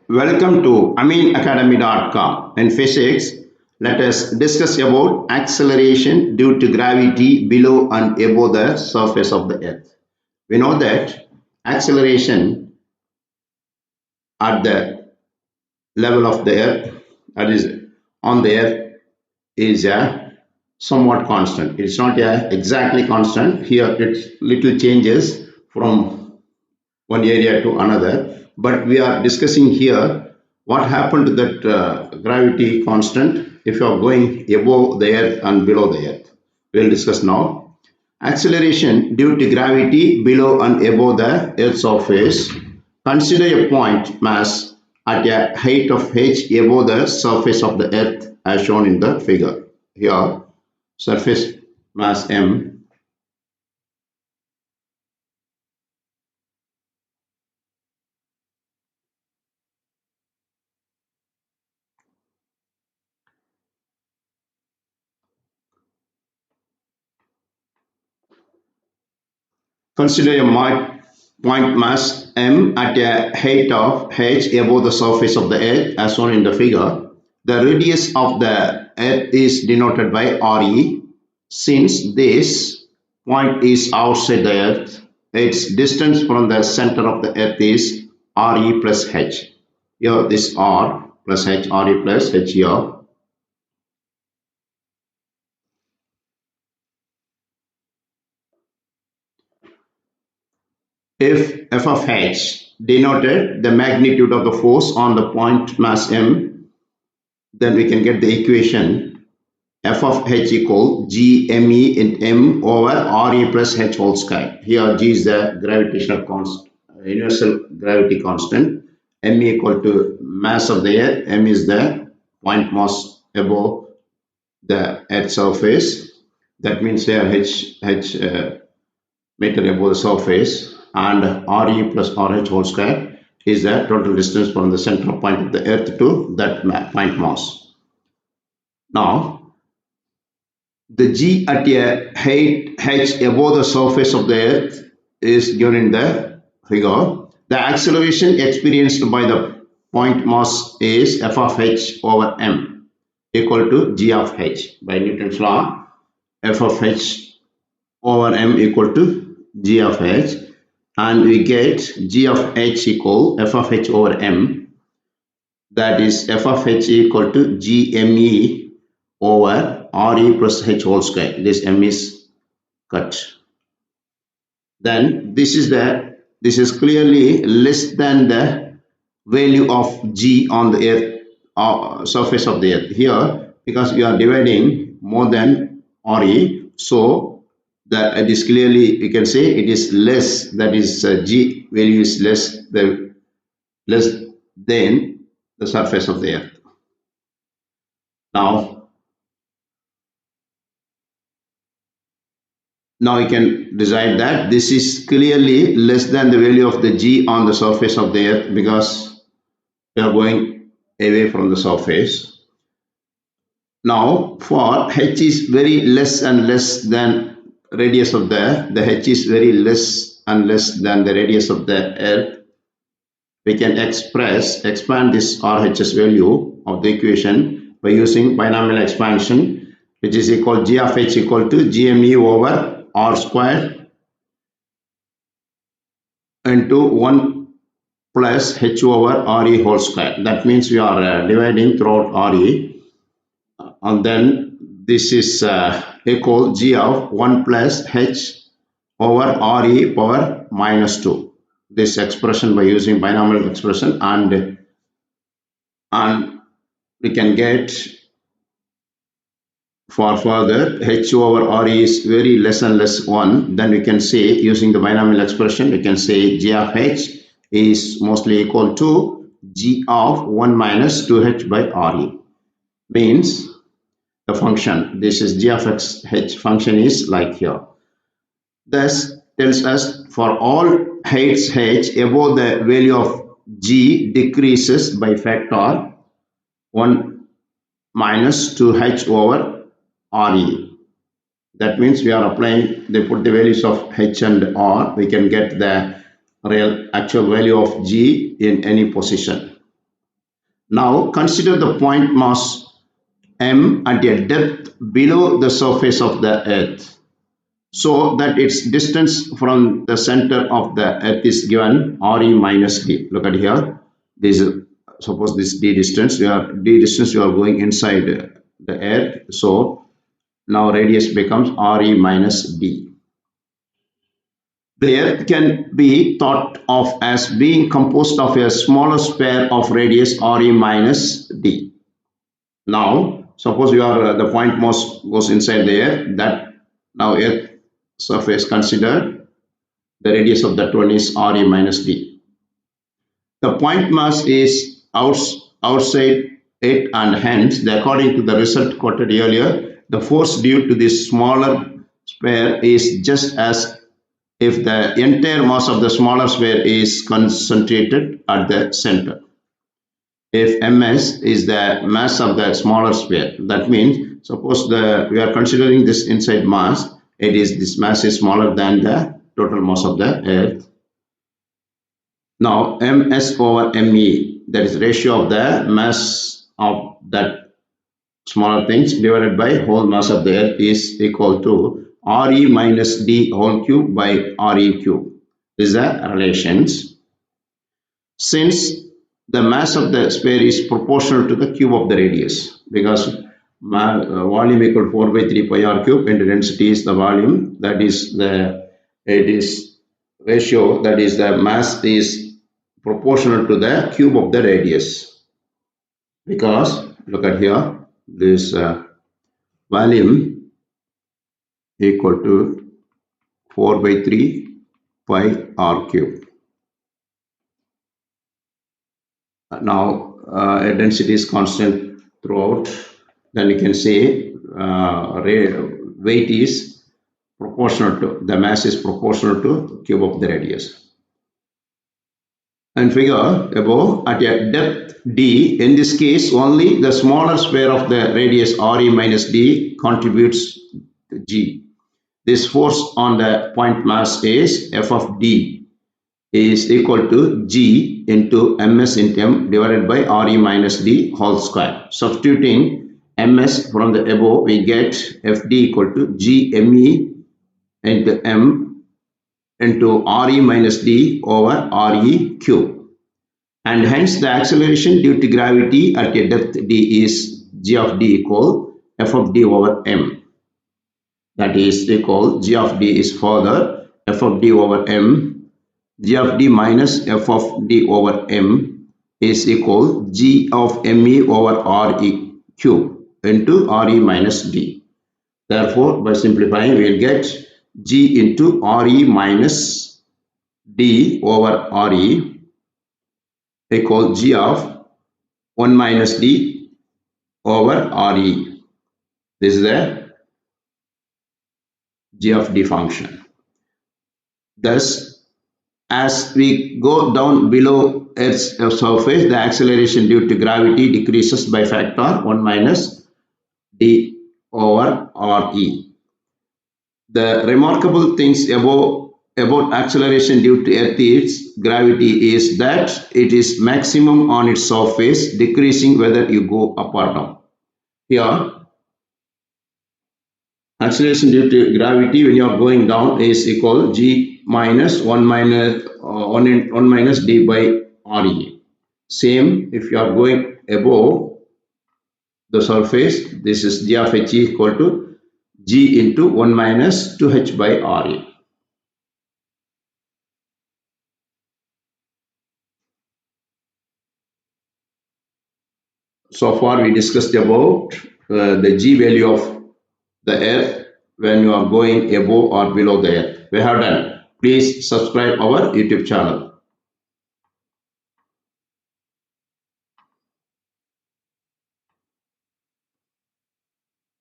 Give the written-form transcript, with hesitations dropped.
Welcome to aminacademy.com. In physics, let us discuss about acceleration due to gravity below and above the surface of the earth. We know that acceleration at the level of the earth, that is on the earth, is a somewhat constant. It's not a exactly constant. Here it's little changes from one area to another, but we are discussing here what happened to that gravity constant if you are going above the earth and below the earth. We will discuss now. Acceleration due to gravity below and above the earth's surface. Consider a point mass at a height of h above the surface of the earth as shown in the figure. Here surface mass m. Consider a point mass m at a height of h above the surface of the earth as shown in the figure. The radius of the earth is denoted by Re. Since this point is outside the earth, its distance from the center of the earth is Re plus h. Here this R plus h, Re plus h here. If f of h denoted the magnitude of the force on the point mass m, then we can get the equation f of h equal g me in m over re plus h whole square. Here g is the gravitational constant, universal gravity constant. M equal to mass of the earth, m is the point mass above the earth surface. That means here h meter above the surface, and Re plus RH whole square is the total distance from the central point of the earth to that point mass. Now, the G at a height h above the surface of the earth is given in the figure. The acceleration experienced by the point mass is f of h over m equal to g of h. By Newton's law, f of h over m equal to g of h, and we get g of h equal f of h over m, that is f of h equal to gme over re plus h whole square. This m is cut. Then this is clearly less than the value of g on the earth surface of the earth. Here, because we are dividing more than re, so that it is clearly, you can say it is less, that is g value is less than the surface of the earth. Now we can decide that this is clearly less than the value of the g on the surface of the earth, because we are going away from the surface. Now for h is very less and less than radius of the h is very less and less than the radius of the earth, we can expand this RHS value of the equation by using binomial expansion, which is equal g of h equal to gme over r square into 1 plus h over re whole square. That means we are dividing throughout re, and then this is equal g of 1 plus h over re power minus 2. This expression by using binomial expression, and we can get, for further, h over re is very less and less 1, then we can say using the binomial expression, we can say g of h is mostly equal to g of 1 minus 2h by re. Means the function, this is g of h function is like here. Thus tells us for all heights h above the value of g decreases by factor 1 minus 2h over re. That means we are applying, they put the values of h and r, we can get the real actual value of g in any position. Now consider the point mass m at a depth below the surface of the earth, so that its distance from the center of the earth is given re minus d. Look at here. This is, suppose this d distance. You are going inside the earth. So now radius becomes re minus d. The earth can be thought of as being composed of a smaller sphere of radius re minus d. Now, suppose you are the point mass goes inside the earth. That now earth surface considered, the radius of that one is re minus d. The point mass is outside it, and hence, according to the result quoted earlier, the force due to this smaller sphere is just as if the entire mass of the smaller sphere is concentrated at the center. If ms is the mass of the smaller sphere, that means suppose we are considering this inside mass, this mass is smaller than the total mass of the earth. Now ms over me, that is ratio of the mass of that smaller things divided by whole mass of the earth, is equal to re minus d whole cube by re cube. This is the relations. Since the mass of the sphere is proportional to the cube of the radius, because volume equal to 4 by 3 pi r cube into density is the volume, that is it is ratio, that is the mass is proportional to the cube of the radius. Because look at here, this volume equal to 4 by 3 pi r cube. Now density is constant throughout, then you can say weight is proportional to, the mass is proportional to cube of the radius. And figure above, at a depth d, in this case only the smaller sphere of the radius re minus d contributes to g. This force on the point mass is f of d is equal to g into ms into m divided by re minus d whole square. Substituting ms from the above, we get fd equal to g me into m into re minus d over re cube. And hence the acceleration due to gravity at a depth d is g of d equal f of d over m. That is equal, g of d is further f of d over m, g of d minus f of d over m is equal g of me over re cube into re minus d. Therefore, by simplifying, we will get g into re minus d over re equal g of 1 minus d over re. This is the g of d function. Thus, as we go down below Earth's surface, the acceleration due to gravity decreases by factor 1 minus d over re. The remarkable things about acceleration due to Earth's gravity is that it is maximum on its surface, decreasing whether you go up or down. Here, acceleration due to gravity when you are going down is equal g minus 1 minus d by re. Same if you are going above the surface, this is g of h equal to g into 1 minus 2h by re. So far we discussed about the g value of the earth when you are going above or below the earth. We have done. Please subscribe our YouTube channel.